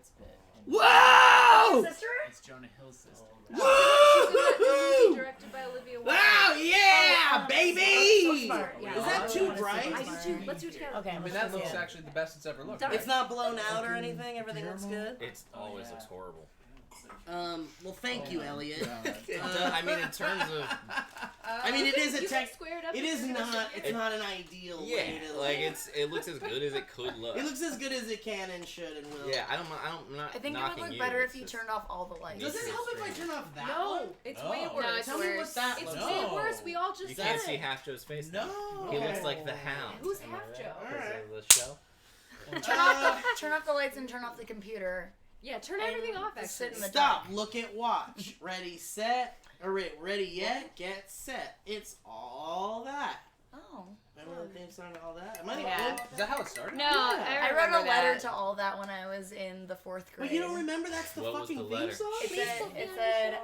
gets bit. Whoa! Sister? It's Jonah Hill's sister. Woo! Directed by Olivia Wilde. Wow, yeah, baby! So smart. Yeah. Is that too I bright? do too. Let's do it together. Okay, I mean, that looks actually the best it's ever looked. Done. It's not blown out or anything? Everything looks good? It always looks horrible. Well, thank you, Elliot. I mean, in terms of I mean, it is a You tech. can square it up. It is not. It's not an ideal way to. like it looks as good as it could look. It looks as good as it can and should and will. Yeah, I'm not I think it knocking would look you, better it's if you just- turned off all the lights. Does it help if I turn off that No, one? it's No. way No, worse. it's Tell me worse. what's that It's look way like. worse. We all just You said can't it. see Half Joe's face. No. He looks like the Hound. Who's Am I Half right? Joe? Alright. Because of the show. Turn off the lights and turn off the computer. Yeah, turn everything off. Just sit Actually. in the Stop. Look at watch. Ready, set. Or wait, ready yet? Get set. It's all that. Oh. Remember the theme song and all that? Am I Yeah. Is that how it started? No, Yeah. I wrote a letter to all that when I was in the 4th grade. But you don't remember that's the What was fucking the theme letter? song? It said,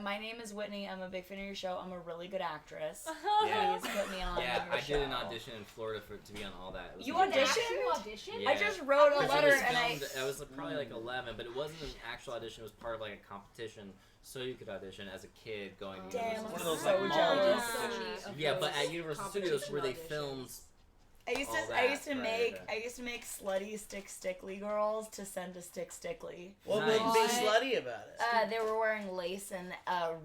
my name is Whitney. I'm a big fan of your show. I'm a really good actress. Yeah. Please put me on Yeah, your I did an show." audition in Florida to be on All That. It was You a- auditioned? Audition? Yeah. I just wrote a Because letter it was and filmed, I was probably like 11, but it wasn't an actual audition. It was part of like a competition, so you could audition as a kid going. to Damn, Universal One of those, so like, jealous. So many Yeah, of but those at Universal Studios where they competition filmed. I used all to that I used to prior make to- I used to make slutty stickly girls to send to stickly. What Nice. would be slutty about it? They were wearing lace and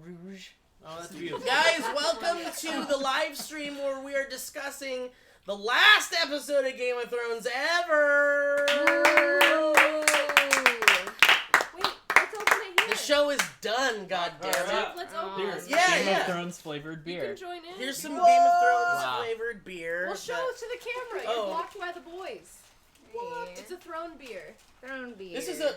rouge. Oh, that's beautiful. Guys, welcome to the live stream where we are discussing the last episode of Game of Thrones ever. Wait, let's open it here. The show is done, goddammit. Let's open Here's it. Yeah, Game yeah. of Thrones flavored You beer. can join in. Here's some Whoa! Game of Thrones Wow. flavored beer. Well, show that- it to the camera. Oh. You're blocked by the boys. What? It's a throne beer. Throne beer. This is a.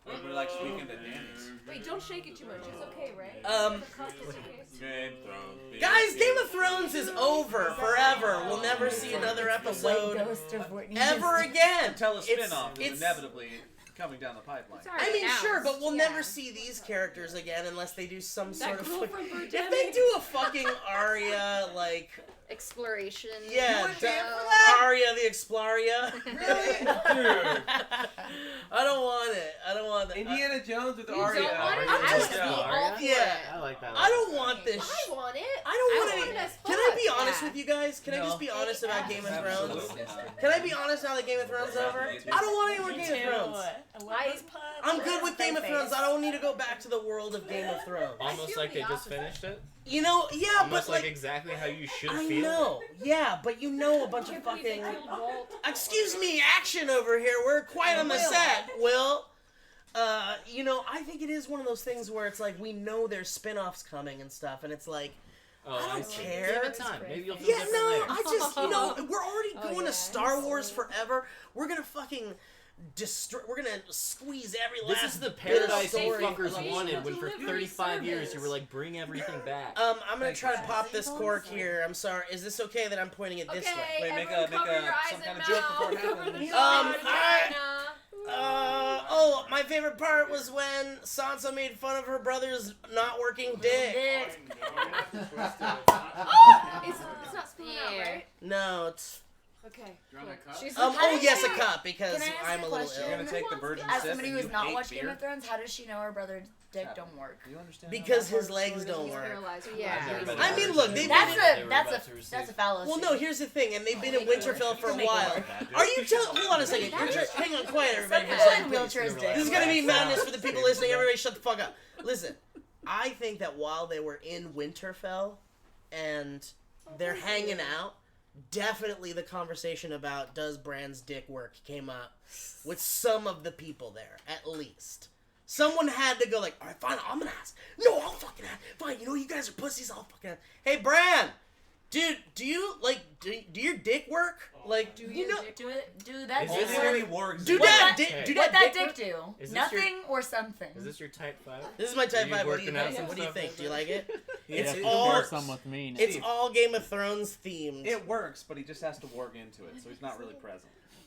Everybody likes Weekend at Danny's. Wait, don't shake it too much. It's okay, right? Um, The cup just in case. Guys, Game of Thrones is over forever. We'll never see another the white episode ghost of Whitney ever Houston. again. Tell a It's- spin-off is it's- inevitably coming down the pipeline. I mean, sure, but we'll never see these characters again unless they do some sort of. girl from If they do a fucking Arya, like. Exploration. Yeah, Arya the Exploria. Dude. I don't want it. I don't want that. Indiana Jones with You Arya. don't want it? I'm I just- would be all for Yeah. I like that. I don't want this. I want it. I don't want want it. it as Can I fuck. be honest Yeah. with you guys? Can I just be honest about Game of Thrones? Absolutely. Can I be honest now that Game of Thrones is over? I don't want any more Game of Thrones. I'm good with Game of Thrones. I don't need to go back to the world of Game of Thrones. Almost feel like the they just opposite. finished it. You know, yeah, Almost but like like, exactly how you should I feel. know, yeah, but you know a bunch of Can't believe they fucking. killed Walt. Excuse me, action over here. We're quite on the set, Will. You know, I think it is one of those things where it's like we know there's spin-offs coming and stuff, and it's like, Oh, I don't see. care. Give it time. Maybe you'll feel yeah, different no, later. I just, you know, we're already Oh, going yeah. to Star Wars forever. We're gonna fucking destroy. We're gonna squeeze every last. This is the bit of paradise you story. fuckers wanted when for Delivery 35 years you service. were like, bring everything back. I'm gonna Thank try you. to pop this cork here. I'm sorry. Is this okay that I'm pointing it this way? Okay, Wait, make everyone a- make cover a- your eyes some and kind of joke before it mouth. Cover happens. the I- vagina. Oh, my favorite part was when Sansa made fun of her brother's not working dick. It's not spilling out, right? No, it's. Okay. She's Oh, yes, a cup because Can I ask I'm a a little question? You're ill. gonna take the virgin As sip somebody and who's you not hate watched Game beer? of Thrones, how does she know her brother's dick don't work? Do you understand? Because his legs don't He's work. paralyzed. Yeah. I mean, look, they've That's been. They were that's about a to receive- that's a fallacy. Well, no, here's the thing, and they've been in Winterfell for a make it while. work. Are you telling? Hold on a second. Hang on, quiet, everybody. For a Someone second, in please. wheelchair's dick. This is gonna be madness for the people listening. Everybody, shut the fuck up. Listen, I think that while they were in Winterfell, and they're hanging out, definitely the conversation about does Bran's dick work came up with some of the people there, at least. Someone had to go like, all right, fine, I'm gonna ask. No, I'll fucking ask. Fine, you know you guys are pussies, I'll fucking ask. Hey, Bran! Dude, do you, like, do your dick work? Like, do you know... Do it. Do that. Is Is this there your- any wargs? Do What that, that- do What that that dick dick work? do? Is this your- Nothing or something. Is this your type 5? This is my type Are you 5. What do you working out think? some What do you stuff think? like Do you that? like it? Yeah, It's it all... works. some with me. It's all Game of Thrones themed. It works, but he just has to warg into it, so he's not really present.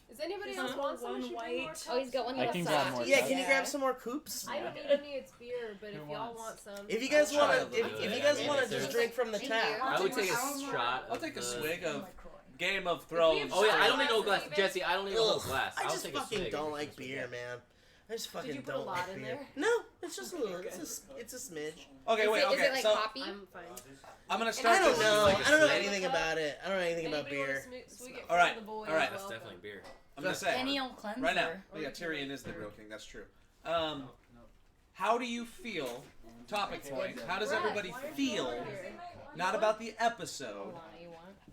Does anybody else want some? Should we bring more Oh, he's got one I left can side. grab more. Yeah, can you grab some more coops? I don't need any. It's beer, but if y'all wants? want some. If you guys I'll try want a to, little if bit. you guys Yeah, want to there's- just drink from the Thank tap. you. I would take a I'll- shot. I'll of take a the- swig of Croy. Game of If we have Thrones. Oh yeah, I don't Shot need no glasses glass, even? Jesse. I don't need a whole Ugh, glass. I I'll just take a fucking swig don't if like it's what you beer, get. man. I just fucking Did you put don't a lot like in beer. there? No, it's just a little. It's a smidge. Okay, Is wait. it, okay, is it like so coffee? I'm fine. I'm gonna I start. don't this- know. like a I don't know smidge. anything about it. I don't know anything about Anybody beer. want a swig it All right, from the boys? all right. That's Welcome. definitely beer. I'm gonna say Annual cleanser. right now. Oh, yeah, Tyrion is the real king. That's true. How do you feel? Topic point. How does everybody feel? Not about the episode,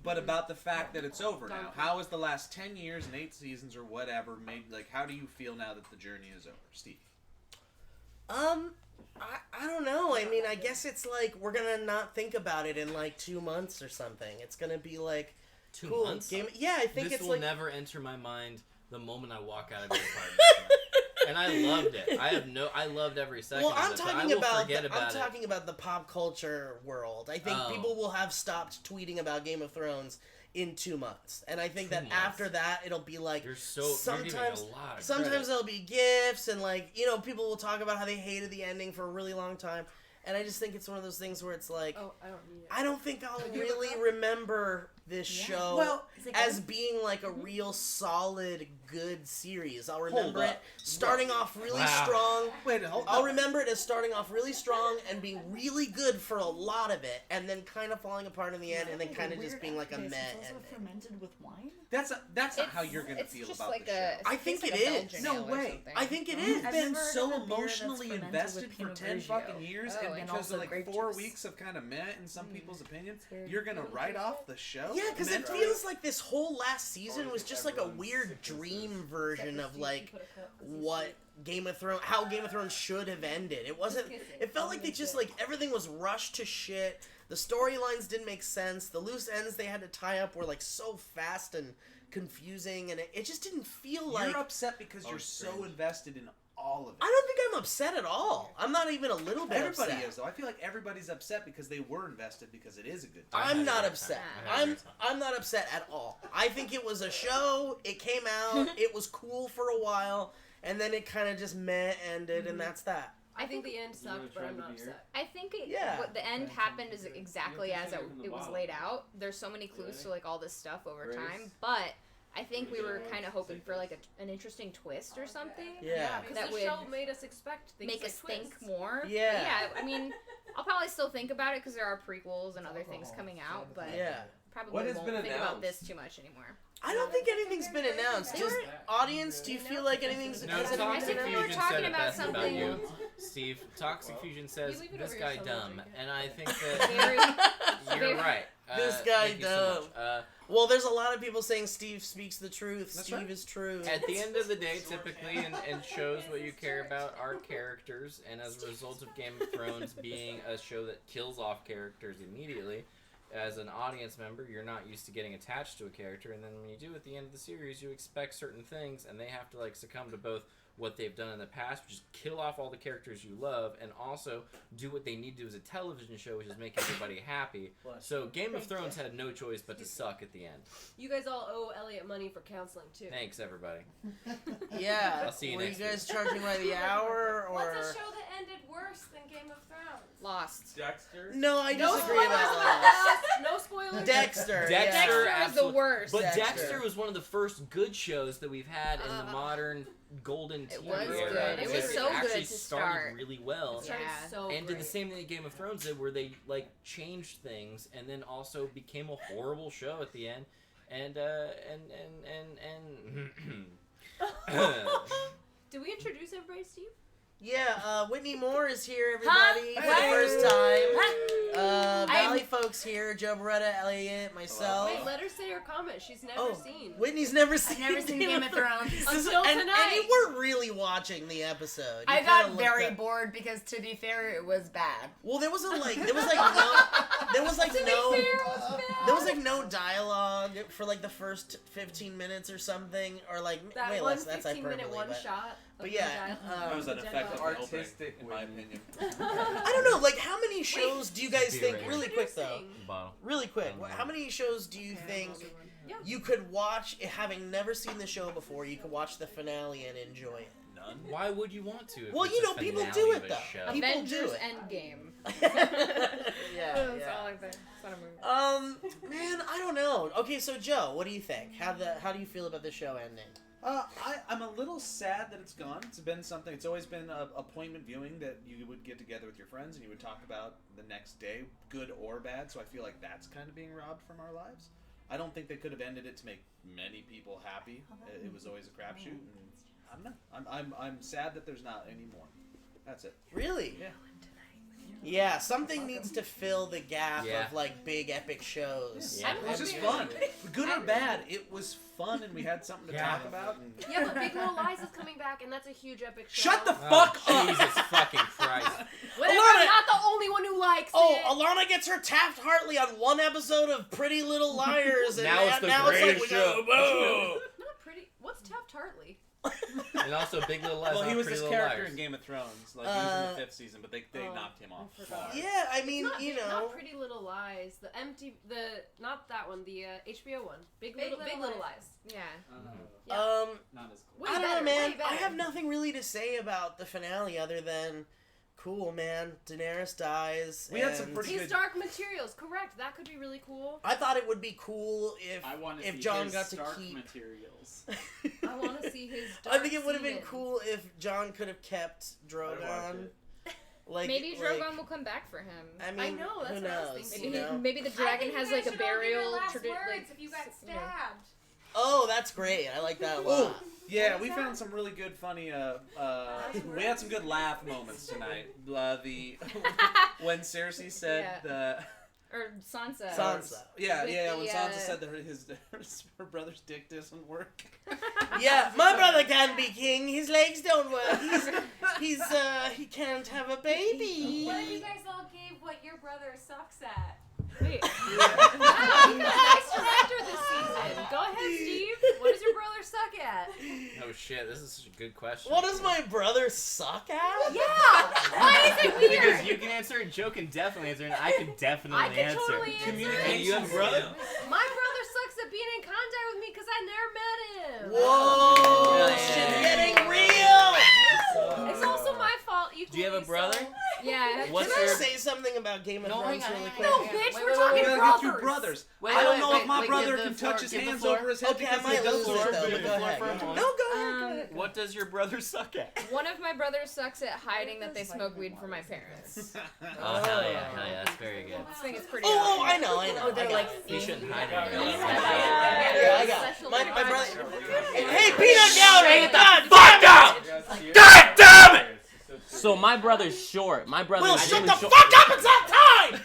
but about the fact that it's over now. How has the last 10 years and 8 seasons or whatever made, like, how do you feel now that the journey is over? Steve. I don't know. I mean, I guess it's like we're gonna not think about it in like 2 months or something. It's gonna be like 2 cool months. game. Yeah, I think This it's will like never enter my mind the moment I walk out of your apartment. And I loved it. I loved every second. well, of I'm it, but I talking will about forget about I'm it. talking about the pop culture world. I think Oh. people will have stopped tweeting about Game of Thrones in 2 months, and I think 2 that months. after that it'll be like You're sometimes giving a lot of sometimes credit. there'll be gifs and like people will talk about how they hated the ending for a really long time, and I just think it's one of those things where it's like Oh, I don't need it. I don't think I'll Have you really ever- remember this show Well, as being like a real solid good series. I'll remember Hold it up. starting off really Wow. strong. Wait, hold I'll remember it as starting off really strong and being really good for a lot of it, and then kind of falling apart in the end, and then kind of just being like a meh It's also ending. fermented with wine. That's not how you're gonna It's feel just about like the show. I think tastes it like a is. Belgian No ale or way. something. I think it I've is. You've never been heard so of a beer that's emotionally fermented invested with for Pinot 10 Grigio. fucking years, Oh, and and because also of like grape 4 juice. weeks of kind of meh in some people's opinions, very you're gonna good. write off the show. Yeah, because and it then- feels like this whole last season was just like a weird dream version of like what how Game of Thrones should have ended. It wasn't. It felt like they just like everything was rushed to shit. The storylines didn't make sense. The loose ends they had to tie up were like so fast and confusing, and it just didn't feel like. You're upset because you're so invested in all of it. I don't think I'm upset at all. I'm not even a little bit Everybody upset. is though. I feel like everybody's upset because they were invested because it is a good. I had I'm a not great upset. time. I had a great time. I'm not upset at all. I think it was a show. It came out. It was cool for a while, and then it kind of just meh ended, and that's that. I think the end sucked, but I'm not upset. I think Yeah. what the end happened is exactly as it was laid out. There's so many clues to like all this stuff over time, but I think we were kind of hoping for like an interesting twist or something. Yeah. Because That the would show made us expect things Make like us twists. think more. Yeah. But yeah, I mean, I'll probably still think about it because there are prequels and other things coming out, but Yeah. probably What has won't been think about announced? this too much anymore. I don't think anything's been announced. Does audience, do you feel like anything's No, has anything Toxic been we Fusion were announced? talking said it about best about something- you, Steve. Toxic Fusion says, You leave it this over guy your shoulder, dumb. drink it. And I think that Very, you're right. This guy thank you so dumb. much. Well, there's a lot of people saying Steve speaks the truth. That's Steve right. is true. At the end of the day, typically, and shows what you care about are characters, and as a result of Game of Thrones being a show that kills off characters immediately, as an audience member, you're not used to getting attached to a character, and then when you do at the end of the series, you expect certain things, and they have to like succumb to both what they've done in the past, which is kill off all the characters you love, and also do what they need to do as a television show, which is make everybody happy. So Game of Thrones had no choice but to suck at the end. You guys all owe Elliot money for counseling too. Thanks, everybody. Yeah. I'll see you Were next you guys charging by the hour or? What's a show that ended worse than Game of Thrones? Lost. Dexter. No, I No disagree spoilers. about that. No spoilers. Dexter. Dexter yeah. Dexter was the absolute- worst. But Dexter. Dexter was one of the first good shows that we've had in the modern golden TV was era. good. It was because so actually good to started start. really well. It started Yeah. so And did the great. same thing that Game of Thrones did, where they like changed things, and then also became a horrible show at the end. And Did we introduce everybody, Steve? Yeah, Whitney Moore is here, everybody, for the Hey. first time. I'm- Valley folks here, Joe Beretta, Elliot, myself. Wait, let her say her comment. She's never Oh, seen. Whitney's never seen. I've never seen Game of Thrones. This is- Until and tonight. you weren't really watching the episode. You I kinda got looked very up- bored because, to be fair, it was bad. Well, there was no dialogue for like the first 15 minutes or something, or like That wait, one that's 15-minute hyperbole. one but- shot. But of yeah, the dialogue. That was an Jen effective Bob. opening, Artistic in my Whitney. opinion. I don't know. Like, how many shows do you guys Be think? right Really here. quick though. Introducing- Bottle. Really quick. How many shows do you think Yeah. you could watch, having never seen the show before? You could watch the finale and enjoy it. None. Why would you want to? If Well, it's you a know, people finale do of it a though. show? People Avengers do it. Endgame. yeah. That's yeah. all I think. It's not a movie. Man, I don't know. Okay, so Joe, what do you think? How do you feel about the show ending? I'm a little sad that it's gone. It's been something. It's always been a appointment viewing that you would get together with your friends and you would talk about the next day, good or bad. So I feel like that's kind of being robbed from our lives. I don't think they could have ended it to make many people happy. It was always a crapshoot, and I don't know. I'm sad that there's not any more. That's it. Really? Yeah. Yeah, something needs to fill the gap Yeah. of like big epic shows. Yeah. It was just fun. Good or bad, it was fun, and we had something to talk about. And... Yeah, but Big Little Lies is coming back, and that's a huge epic show. Shut the Oh, fuck up! Jesus fucking Christ. Whatever, Alana- I'm not the only one who likes Oh, it. Alana gets her Taft-Hartley on one episode of Pretty Little Liars, and Now it's the now it's like greatest we show. go, boo! Not pretty. What's Taft-Hartley? And also Big Little Lies. Well, he not was Pretty this Little character Liars. in Game of Thrones. Like, he was in the 5th season, but they knocked him off. I forgot. Yeah, I mean, Not, you know. not Pretty Little Lies. Not that one. The HBO one. Big Little Lies. Yeah. Yeah. Not as cool. Way I don't better, know, man. way better. I have nothing really to say about the finale other than, cool, man. Daenerys dies. We had some and pretty These good- Dark Materials, correct? That could be really cool. I thought it would be cool I want to if see Jon his got to Stark keep. materials. I want to see his. I Dark think it would have been semen. cool if Jon could have kept I'd Drogon. watch it. Like Maybe like, Drogon will come back for him. I mean, I know, that's who what I was knows? thinking. You know? Maybe the I dragon think has you like guys a should all give your burial last tradition. words Like, if you got yeah. stabbed. Oh, that's great. I like that a Oh, lot. yeah, What we was found that? some really good, funny. We had some good laugh moments tonight. When Cersei said Or Sansa. Sansa. yeah, With when the, Sansa said that her brother's dick doesn't work. Yeah, my brother can be king. His legs don't work. He can't have a baby. What if you guys all gave what your brother sucks at? Wait. Wow, you got a nice director this season. Go ahead, Steve. What does your brother suck at? Oh shit, this is such a good question. What does my brother suck at? Yeah. Why is it weird? Because you can answer it, Joe can definitely answer, and I can definitely I can answer. totally answer Communication it. And you have a brother? My brother sucks at being in contact with me because I never met him. Whoa, Yeah. shit's getting real. It's also my fault. Do you have a equally, brother? so- Yeah. What's Can I your- say something about Game of No, Thrones hang on, really hang quick? on, No, hang on. bitch, Wait, we're wait, talking We wait, gotta get through brothers. brothers. Wait, I don't wait, know wait, if my wait, brother give the can floor- touch his give the hands floor. over his head Okay, I because might he does lose floor. it though, Give but the go floor ahead. for a moment. No, go ahead. What does your brother suck at? One of my brothers sucks at hiding that they smoke weed for my parents. Oh, hell yeah, that's very good. I think it's pretty. Oh, obvious. I know. Oh, they're I got like it. You shouldn't hide it. Yeah, I got it. Special My advisor. brother. Hey, Peanut Gallery! God Fuck damn it! God damn it! So my brother's short. My brother. Will, shut the fuck up! It's that time!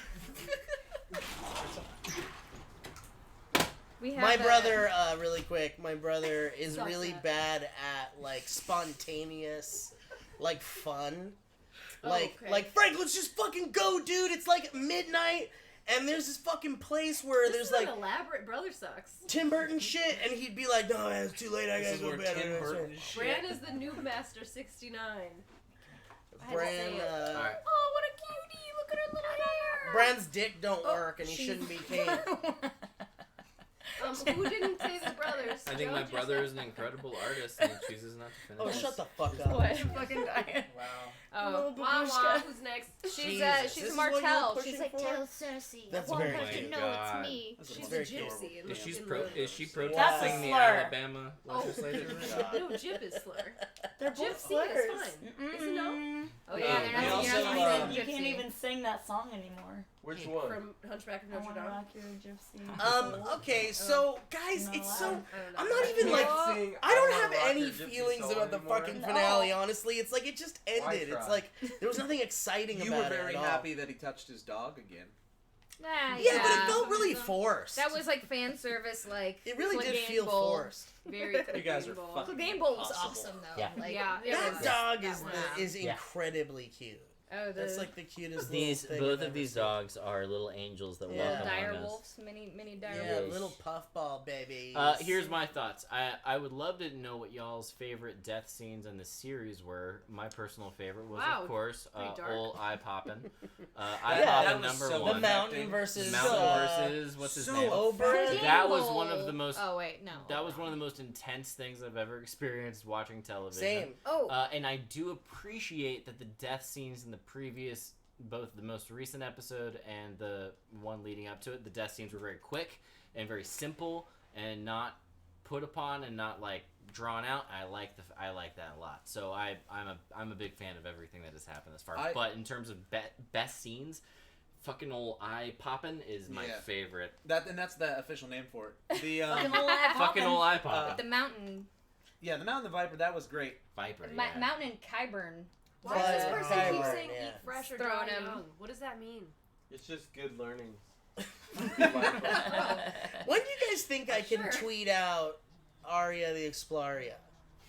We have My a- brother, really quick, my brother is Sucks really at. bad at, like, spontaneous, like, fun. Oh, Like, okay. like, Frank, let's just fucking go, dude! It's like midnight, and there's this fucking place where This there's, is like, an elaborate brother sucks. Tim Burton shit, and he'd be like, no, man, it's too late, I This gotta is go where to bed. Tim I'm Burton sorry." is Bran is the noob master 69. I had to Bran, say it. Alright. Oh, what a cutie! Look at her little hair. Bran's dick don't Oh, work, and he she's- shouldn't be king. Who didn't say the brothers? I think Joe my just brother said- is an incredible artist and he chooses not to finish. Oh, it. shut the fuck up. What? fucking dying. Oh, Wah wah. Who's next? she's Jesus, this she's is what you were Martell. pushing She's like, for? tell Cersei. That's I want very her cute. to know God. it's me. That's She's a very gypsy. cute. In Is the, she in pro? the, Is she That's protesting a the slur. Alabama Oh. legislature? No, Jip is slur. They're Gypsy both is slurs. fine. Is it no? Oh yeah, they're We not. also, You're not supposed to You say can't gypsy. even sing that song anymore. Which From Hunchback of I Notre wanna Dame. rock your gypsy. Okay, so, guys, Not it's allowed. so... I don't know. I'm not even, like... Sing, I don't Wanna have Rock any Your Gypsy feelings Soul about the anymore. fucking No. finale, honestly. It's like, it just ended. try? It's like, there was nothing exciting You about were it very at all. happy that he touched his dog again. Yeah, but it felt really forced. That was like fan service, like It really did Clegane feel Bowl. forced. Very. You guys are Clegane fucking Clegane Bowl was impossible. awesome though. Yeah. Like, Yeah, it That was- dog that is one. is Yeah. incredibly cute. Oh, That's the like the cutest These little thing both I've of ever these seen. dogs are little angels that Yeah. walk dire among us. wolves, mini dire Yeah, wolves. little puffball babies. Here's my thoughts. I would love to know what y'all's favorite death scenes in the series were. My personal favorite was, Wow, of course, pretty dark. old Eye Poppin'. Yeah, Eye that Poppin' was number so the one. mountain versus Mountain uh, versus what's his so name? Oberyn. Clegane That was Bowl. one of the most. Oh wait, no. That was one of the most intense things I've ever experienced watching television. Same. Oh, And I do appreciate that the death scenes in the previous, both the most recent episode and the one leading up to it, the death scenes were very quick and very simple and not put upon and not like drawn out. I like that a lot. So I'm a big fan of everything that has happened thus far. But in terms of best scenes, fucking old eye poppin' is my favorite. That's the official name for it. The fucking old eye poppin'. The mountain. Yeah, the Mountain of the Viper. That was great. Viper. Mountain and Kyburn. Why does this person keep Kyburn, saying eat fresh or Throwing dry him. young? What does that mean? It's just good learning. When do you guys think I can tweet out Arya the Exploria?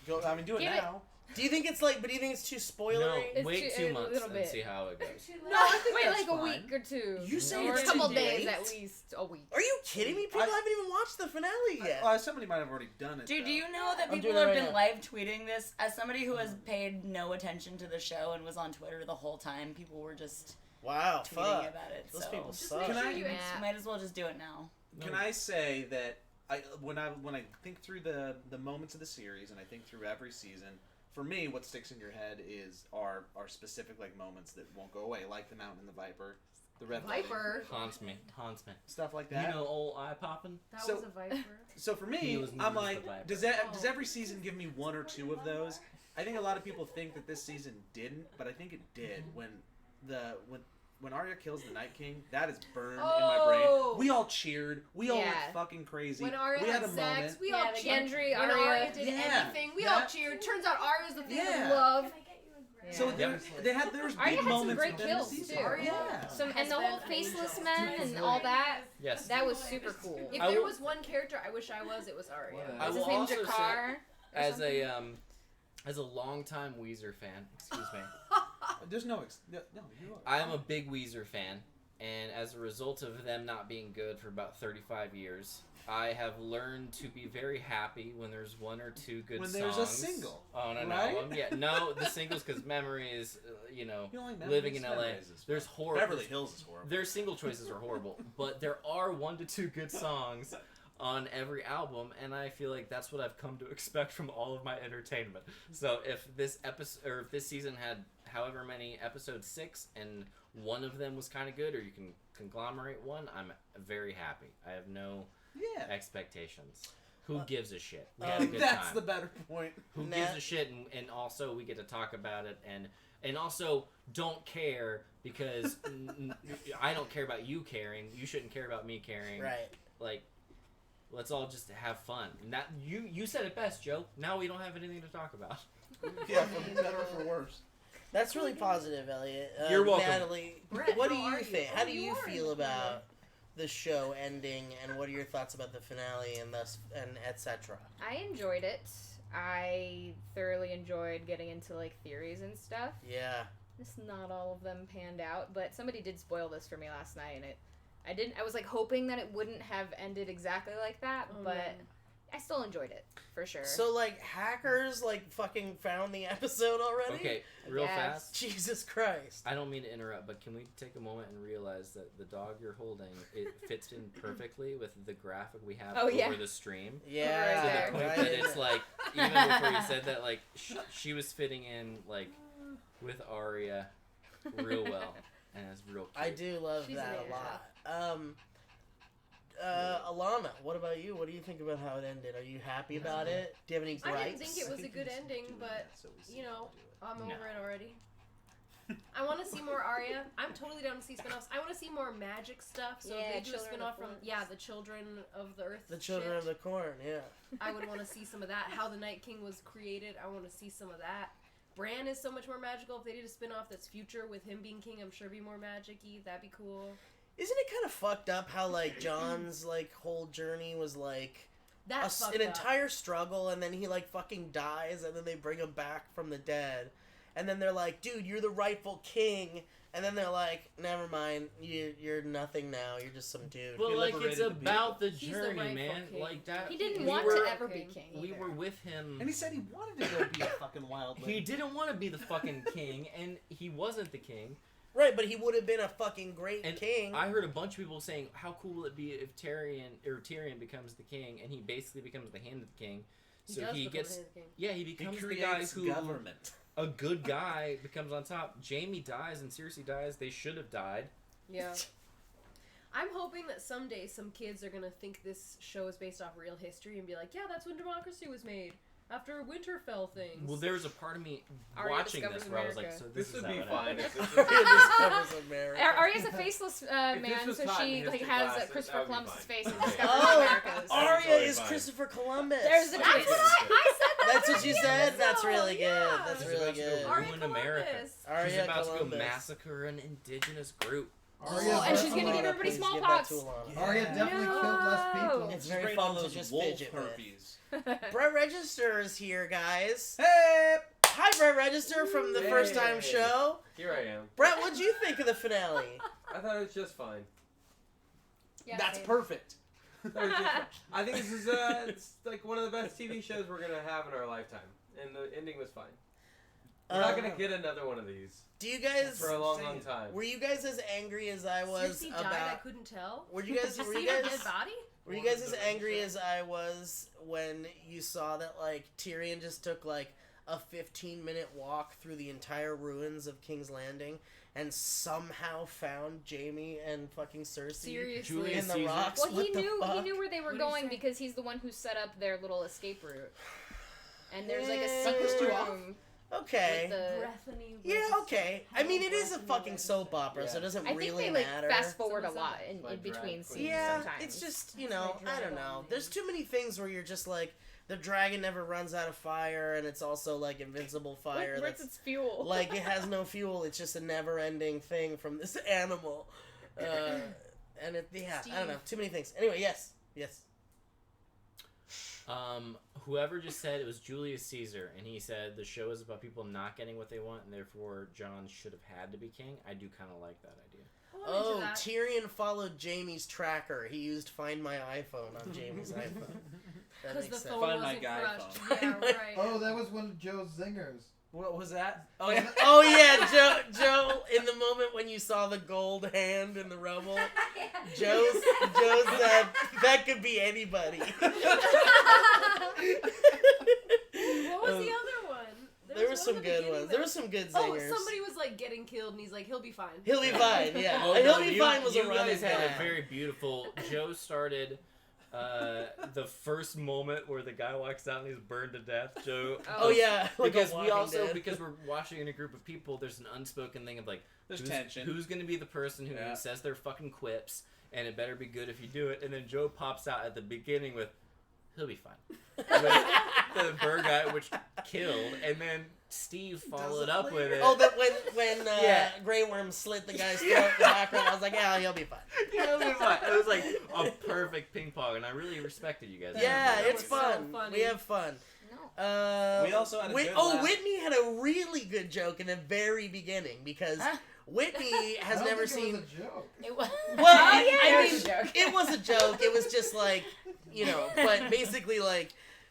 Do it now. Do you think it's like? But do you think it's too spoilery? No, It's wait too- 2 a months little and bit. see how it goes. No, I think Wait, that's like fine. a week or two. You say or it's a couple too days late? at least. A week. Are you kidding me? People haven't even watched the finale yet. Somebody might have already done it. Dude, though. do you know that I'm people doing it have right been now. live tweeting this? As somebody who has paid no attention to the show and was on Twitter the whole time, people were just Wow, tweeting fuck. about it. Those so people Just suck. make sure I- you Yeah. might as well just do it now. Can I say that when I think through the moments of the series and I think through every season, for me, what sticks in your head are specific like moments that won't go away, like the Mountain and the Viper, the Red Wedding, Viper. Haunts me. stuff like You that. know old eye poppin'? That So- was a viper. So for He me, was I'm known as like, the Viper. does every season give me one or two of those? I think a lot of people think that this season didn't, but I think it did. When Arya kills the Night King, that is burned in my brain. Oh. We all cheered. We all went Yeah. fucking crazy. When Arya we had a sex, moment. we Yeah, all they cheered. Gendry, When Arya. Arya did Yeah, anything, we all that- cheered. Turns out Arya's the thing Yeah. of love. So Yeah. there was Arya big had some moments great within the kills, season. too. Yeah. And the whole faceless men and all that. Yes. That was super cool. If I there will- was one character I wish I was, it was Arya. I Is will his name also say- Jakar? As a longtime Weezer fan, excuse me, There's no you are. I am a big Weezer fan, and as a result of them not being good for about 35 years, I have learned to be very happy when there's one or two good songs. When there's a single, on an right? album. Yeah, no, the singles because Memories, You don't like living in Memories? LA. Memories is There's fine. horrible. Beverly Hills is horrible. Their single choices are horrible, but there are 1 to 2 good songs on every album, and I feel like that's what I've come to expect from all of my entertainment. So if this episode or if this season had however many episodes 6 and one of them was kind of good, or you can conglomerate one, I'm very happy. I have no expectations. Who gives a shit? We had a good That's time. the better point. Who Nah. gives a shit? And also we get to talk about it, and also don't care because I don't care about you caring. You shouldn't care about me caring. Right. Like, let's all just have fun. And that you said it best, Joe. Now we don't have anything to talk about. Yeah, for better or for worse. That's really positive, Elliot. You're welcome. Natalie, Brett, what do how you are think? you? How do You you are feel in the about the show ending, and what are your thoughts about the finale and etc.? I enjoyed it. I thoroughly enjoyed getting into like theories and stuff. Yeah. Just not all of them panned out, but somebody did spoil this for me last night, and I was like hoping that it wouldn't have ended exactly like that, Oh, but no. I still enjoyed it for sure. So like hackers like fucking found the episode already? Okay, real Yes. fast. Jesus Christ. I don't mean to interrupt, but can we take a moment and realize that the dog you're holding, it fits in perfectly with the graphic we have Oh, over yeah. the stream. Yeah. To Right the point right that in it's there. like, even before you said that, like, she was fitting in, like, with Arya real well. And it's real cute. I do love She's that an a lot. Alana, what about you? What do you think about how it ended? Are you happy about it? Do you have any gripes? I didn't think it was a good ending, but you know, I'm over it already. I want to see more Arya. I'm totally down to see spin-offs. I want to see more magic stuff. So Yeah, if they do a Children of spin-off the from Forest. the Children of the Earth. The Children shit, of the Corn, yeah. I would want to see some of that. How the Night King was created. I want to see some of that. Bran is so much more magical. If they did a spin-off that's future with him being king, I'm sure it'd be more magic-y. That'd be cool. Isn't it kind of fucked up how like John's like whole journey was like That's fucked an up. entire struggle, and then he like fucking dies, and then they bring him back from the dead, and then they're like, dude, you're the rightful king, and then they're like, never mind, you're nothing now, you're just some dude. But He like it's liberated the about the He's the journey, rightful man. king. Like that. He didn't we want were, to ever be king. We either. were with him. And he said he wanted to go be a fucking wildling. He didn't want to be the fucking king, and he wasn't the king. Right, but he would have been a fucking great And king. I heard a bunch of people saying, "How cool will it be if Tyrion becomes the king, and he basically becomes the hand of the king." So does he become gets, the king. yeah, he He becomes the guy creates who government. a good guy becomes on top. Jamie dies and Cersei dies. They should have died. Yeah. I'm hoping that someday some kids are gonna think this show is based off real history and be like, yeah, that's when democracy was made. After Winterfell things. Well, there was a part of me Arya watching this discovers where I was like, America. so This is would be how it fine. happened. If this Arya was, discovers America. Arya's a faceless man, was so taught she in like history has classes, Christopher that would be Columbus's fine. face and discovers Oh, America's. Arya totally is fine. Christopher Columbus. There's the That's twist. what I said. That's what you said? That's really good. Yeah. That's She's really about to go good. Arya ruin America. Columbus. She's Arya about to go Columbus. massacre an indigenous group. Oh, and she's gonna give everybody Please give that smallpox. to Alana. Arya definitely killed less people. It's She's very bringing fun all to those just wolf fidget with. herpes. Brett Register is here, guys. Hey! Hi, Brett Register from the First Time Hey. Show. Here I am. Brett, what'd you think of the finale? I thought it was just fine. Yeah, That's same. perfect. I thought it was just fine. I think this is it's like one of the best TV shows we're gonna have in our lifetime, and the ending was fine. We're not gonna get another one of these Do you guys? for a long, long time. Were you guys as angry as I was Cersei died, I about? couldn't tell. Were you guys? Did Were you you see her guys? dead body? Were you guys as angry as I was when you saw that like Tyrion just took like a 15-minute walk through the entire ruins of King's Landing and somehow found Jaime and fucking Cersei Seriously. Julius in the Caesar. rocks? Well, What he the knew fuck? where they were What did he going say? because he's the one who set up their little escape route. And there's like a Yeah. secret Pissed you off? room Okay. with the. Breathany Yeah, Register. okay. I mean, it is a Breathany fucking Register. soap opera, so it Yeah. doesn't I think really they like matter. fast forward a So lot it's in like between drag scenes. queen. Yeah, sometimes. it's just, you It's know, like I don't Dragon know. Ball There's Z. too many things where you're just like, the dragon never runs out of fire, and it's also like invincible fire. Where's That's its fuel? like it has no fuel. It's just a never-ending thing from this animal, and it. Yeah, I don't know. Too many things. Anyway, yes. Whoever just said it was Julius Caesar, and he said the show is about people not getting what they want, and therefore John should have had to be king. I do kind of like that idea. I'm Oh, into that. Tyrion followed Jaime's tracker. He used Find My iPhone on Jaime's iPhone. That Because the makes sense. phone Find my wasn't guy crushed. phone. Yeah, right. Oh, that was one of Joe's zingers. What was that? Oh yeah. Oh yeah, Joe. In the moment when you saw the gold hand in the rubble, Joe said that could be anybody. What was the other one? There were was some one at the good beginning ones. that There were some good Oh, singers. somebody was like getting killed, and he's like, he'll be fine. He'll be fine. Yeah, Oh, He'll no, be you- fine was you a running guys had gag. a very beautiful. Joe started the first moment where the guy walks out and he's burned to death. Joe. Oh yeah, like a Because we Walking also Dead. because we're watching in a group of people, there's an unspoken thing of like There's who's, tension. Who's gonna be the person who Yeah. says their fucking quips, and it better be good if you do it. And then Joe pops out at the beginning with, "He'll be fine." With the bird guy, which killed, and then Steve followed up with it. Oh, that when Yeah. Grey Worm slit the guy's throat in the background, I was like, yeah, he'll be fine. Yeah, he'll be fine. It was like a perfect ping pong, and I really respected you guys. Yeah, That it's was so fun. funny. We have fun. No. We also had a good laugh. Whitney had a really good joke in the very beginning because Huh? Whitney has I don't never think seen. It was a joke. It was. Well, Oh, yeah, I it mean, was a joke. it was a joke. It was just like, but basically, like,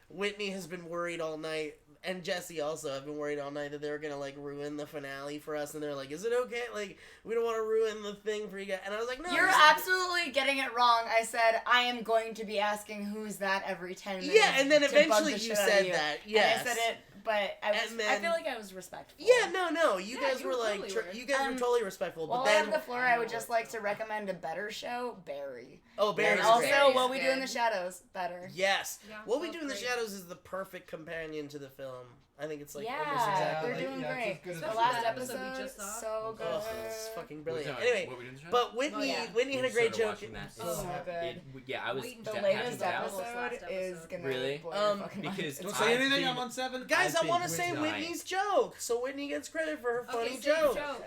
Whitney has been worried all night, and Jesse also have been worried all night that they were gonna like ruin the finale for us, and they're like, "Is it okay? Like, we don't want to ruin the thing for you guys." And I was like, "No, You're this- absolutely getting it wrong. I said I am going to be asking who's that every 10 minutes. Yeah." And then to bug eventually the you shit out of said you. that. Yes. And I said it, but I was. And I then- feel like I was respectful. Yeah, no. You Yeah, guys you were like, totally were. you guys were totally respectful. While But I then, have the floor, I would just like to recommend a better show, Barry. oh, Barry's And also, great. What We Do in good. the Shadows, better. Yes. Yeah, What We both Do in the great. Shadows is the perfect companion to the film. I think it's like Yeah, almost exactly. they're doing yeah, great. it's as good as The the last first episode, one. we just saw. so good. Oh, it's fucking brilliant. What Anyway, we doing this show? but Whitney, Oh, yeah. Whitney had a We great started joke. watching that. So good. Yeah, I was. Wait The until latest half of Last episode is episode. gonna Really? blow your fucking because mind. Don't say anything. I'm on 7. Guys, I've I want to been say dying. Whitney's joke, so Whitney gets credit for her funny Okay, say joke. your joke.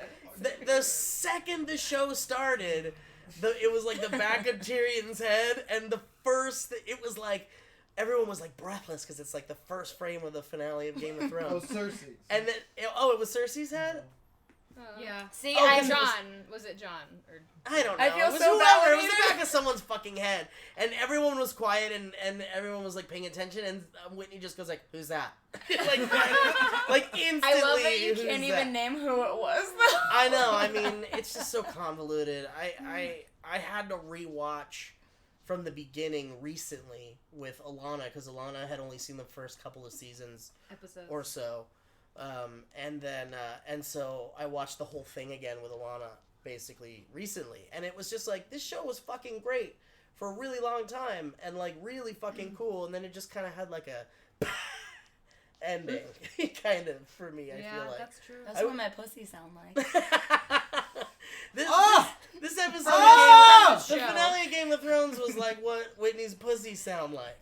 The second the show started, it was like the back of Tyrion's head, and the first, it was like, everyone was like breathless because it's like the first frame of the finale of Game of Oh, Thrones. Cersei. And then, it was Cersei's head? Yeah. See, Oh, I'm 'cause it was- John. Was it John? Or I don't know. I feel it was so whoever. It was the validated. back of someone's fucking head, and everyone was quiet, and everyone was like paying attention, and Whitney just goes like, "Who's that?" like instantly. I love that you "Who's can't that?" even name who it was, though. I know. I mean, it's just so convoluted. I had to rewatch from the beginning recently with Alana because Alana had only seen the first couple of seasons Episode. or so, and then and so I watched the whole thing again with Alana, basically recently, and it was just like this show was fucking great for a really long time and like really fucking cool, and then it just kind of had like a ending, kind of for me. I feel like that's true. That's what my pussy sound like. This episode Oh! of the finale of Game of Thrones was like what Whitney's pussy sound like.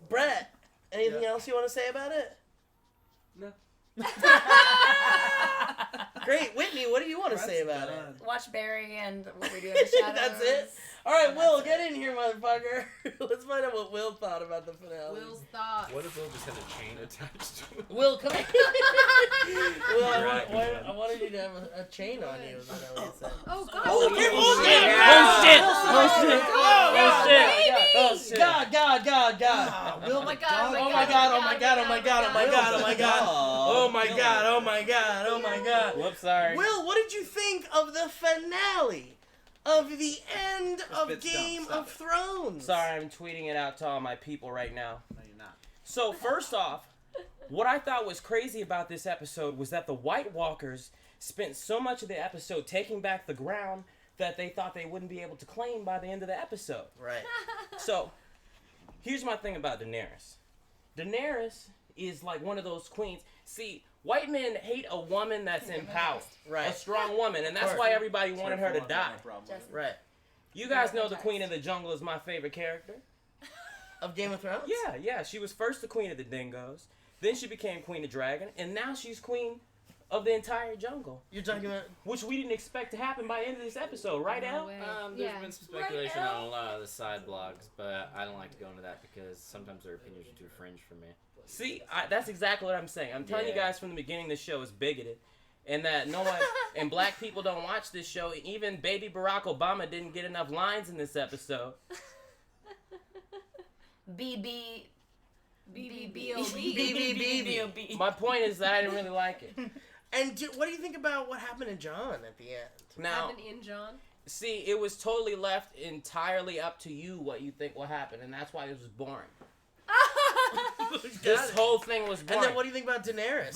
Brett, anything else you want to say about it? No. Great, Whitney, what do you want to say about it? Watch Barry and What We Do in the Shadows. That's it? Alright, Will, get in here, motherfucker. Let's find out what Will thought about the finale. Will's thoughts. What if Will just had a chain attached to it? Will, come Will, I Dragon. wanted you to have a chain on you, is what I would say. Oh, God. Oh, shit. God. Oh, my God. Oh my God. Whoops, sorry. Will, what did you think of the finale? Of the end of bit Game stop of Thrones? Sorry, I'm tweeting it out to all my people right now. No, you're not. So, first off, what I thought was crazy about this episode was that the White Walkers spent so much of the episode taking back the ground that they thought they wouldn't be able to claim by the end of the episode. Right. So, here's my thing about Daenerys. Daenerys is like one of those queens. See, white men hate a woman that's in power. Right. A strong woman, and that's why everybody wanted her to die. Right. You guys know the Queen of the Jungle is my favorite character. Of Game of Thrones? Yeah. She was first the Queen of the Dingoes, then she became Queen of Dragon, and now she's Queen of the entire jungle. You're talking about... Which we didn't expect to happen by the end of this episode, right, Al? There's been some speculation on a lot of the side blogs, but I don't like to go into that because sometimes their opinions are too fringe for me. See, that's exactly what I'm saying. I'm telling you guys from the beginning this show is bigoted, and that no one, and black people don't watch this show. Even baby Barack Obama didn't get enough lines in this episode. B-B-B-O-B. My point is that I didn't really like it. And what do you think about what happened to John at the end? Now, Happened in John? see, it was totally left entirely up to you what you think will happen, and that's why it was boring. This whole thing was boring. And then what do you think about Daenerys?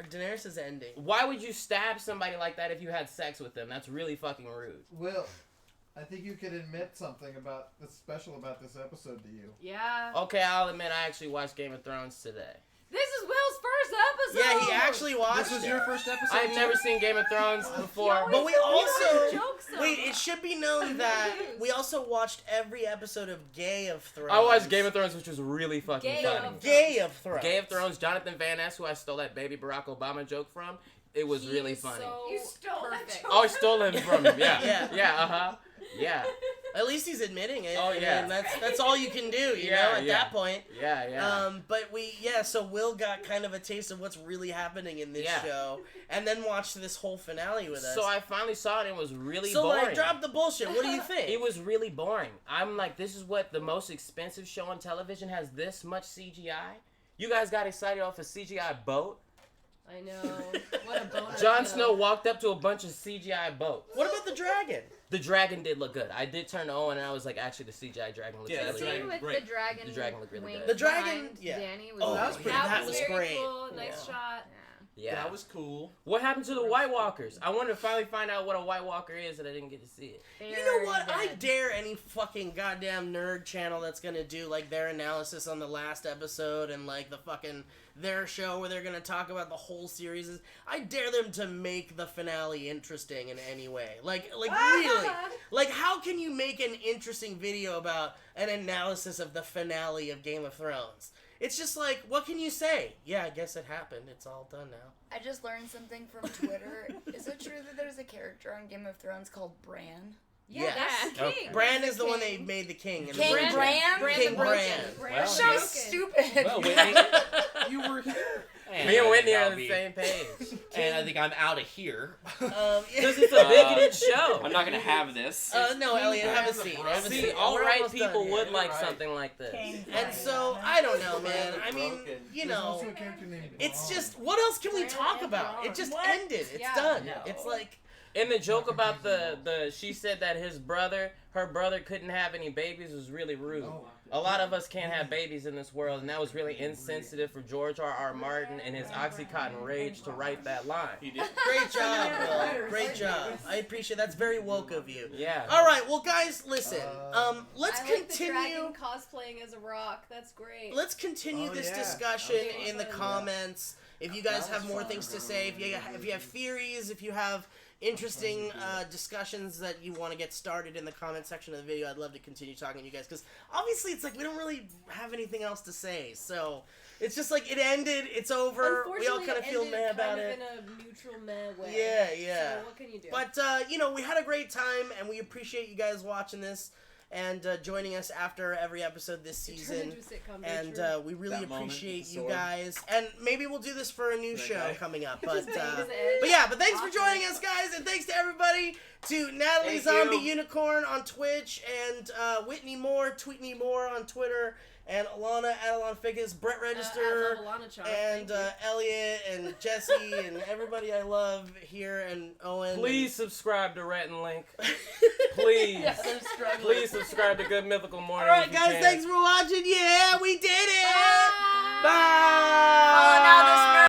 Daenerys' ending. Why would you stab somebody like that if you had sex with them? That's really fucking rude. Will, I think you could admit something that's special about this episode to you. Yeah. Okay, I'll admit I actually watched Game of Thrones today. This is Will's first episode. Yeah, he actually watched This was it. your first episode? I've never seen Game of Thrones before. But we also... Wait, it it should be known that we also watched every episode of Gay of Thrones. I watched Game of Thrones, which was really fucking Gay funny. of Gay of Thrones. Gay of Thrones, Jonathan Van Ness, who I stole that baby Barack Obama joke from. It was really funny. You stole that joke. Oh, I stole him from him. Yeah. Yeah. Yeah. Yeah. At least he's admitting it. Oh, yeah. And that's all you can do, you Yeah, know, at yeah. that point. Yeah. But so Will got kind of a taste of what's really happening in this Yeah. show, and then watched this whole finale with us. So I finally saw it and it was really So, boring. like, drop the bullshit. What do you think? It was really boring. I'm like, this is what the most expensive show on television has this much CGI? You guys got excited off a CGI boat? I know. What a bonus. Jon Snow walked up to a bunch of CGI boats. What about the dragon? The dragon did look good. I did turn to Owen and I was like, actually, the CGI dragon looks Yeah, really the good. dragon- With great. the dragon. The dragon looked really wing good. The dragon, behind yeah. Danny was Oh, really that was good. that was very great. cool. Nice Yeah. shot. Yeah. That was cool. What happened to the White Walkers? I wanted to finally find out what a White Walker is and I didn't get to see it. You know what? I dare any fucking goddamn nerd channel that's gonna do like their analysis on the last episode and like the fucking their show where they're gonna talk about the whole series. I dare them to make the finale interesting in any way. Like really. Like how can you make an interesting video about an analysis of the finale of Game of Thrones? It's just like, what can you say? Yeah, I guess it happened. It's all done now. I just learned something from Twitter. Is it true that there's a character on Game of Thrones called Bran? Yeah, that's the king. Bran is the one they made the king. King Bran? King Bran. That show's stupid. Well, Whitney, You were here. Me and Whitney are I'll on the be- same page. And I think I'm out of here. Because it's a bigoted show. I'm not gonna have this. No, Elliot, have a seat. Have a See, seat. all We're right almost people done would here. like something like this. And so, I don't know, man. I mean, you There's know, also a character named it's Braun. just, what else can we talk about? It just ended. It's done. It's like, And the joke about the she said that her brother couldn't have any babies was really rude. No. a lot of us can't have babies in this world, and that was really insensitive for George R.R. Martin and his Oxycontin rage to write that line. He did. Great job, Will. Great job. I appreciate that's very woke of you. Yeah. All right, well, guys, listen. Let's I like continue. the dragon cosplaying as a rock. That's great. Let's continue this discussion in the comments. If you guys have more things to say, if you have theories, if you have interesting discussions that you want to get started in the comment section of the video, I'd love to continue talking to you guys, because obviously it's like we don't really have anything else to say, so it's just like it ended, it's over, we all kind of feel meh about it. In a neutral meh way. Yeah. So what can you do? But we had a great time, and we appreciate you guys watching this and joining us after every episode this season. And we really appreciate you guys. And maybe we'll do this for a new show coming up. But thanks for joining us, guys, and thanks to everybody, to Natalie Zombie Unicorn on Twitch, and Whitney Moore, Tweetney Moore on Twitter, and Alana at Alana Figgis, Brett Register, and Elliot, and Jesse, and everybody I love here, and Owen. Please subscribe to Rhett and Link. Please. Please subscribe to Good Mythical Morning. Alright, guys, thanks for watching. Yeah, we did it!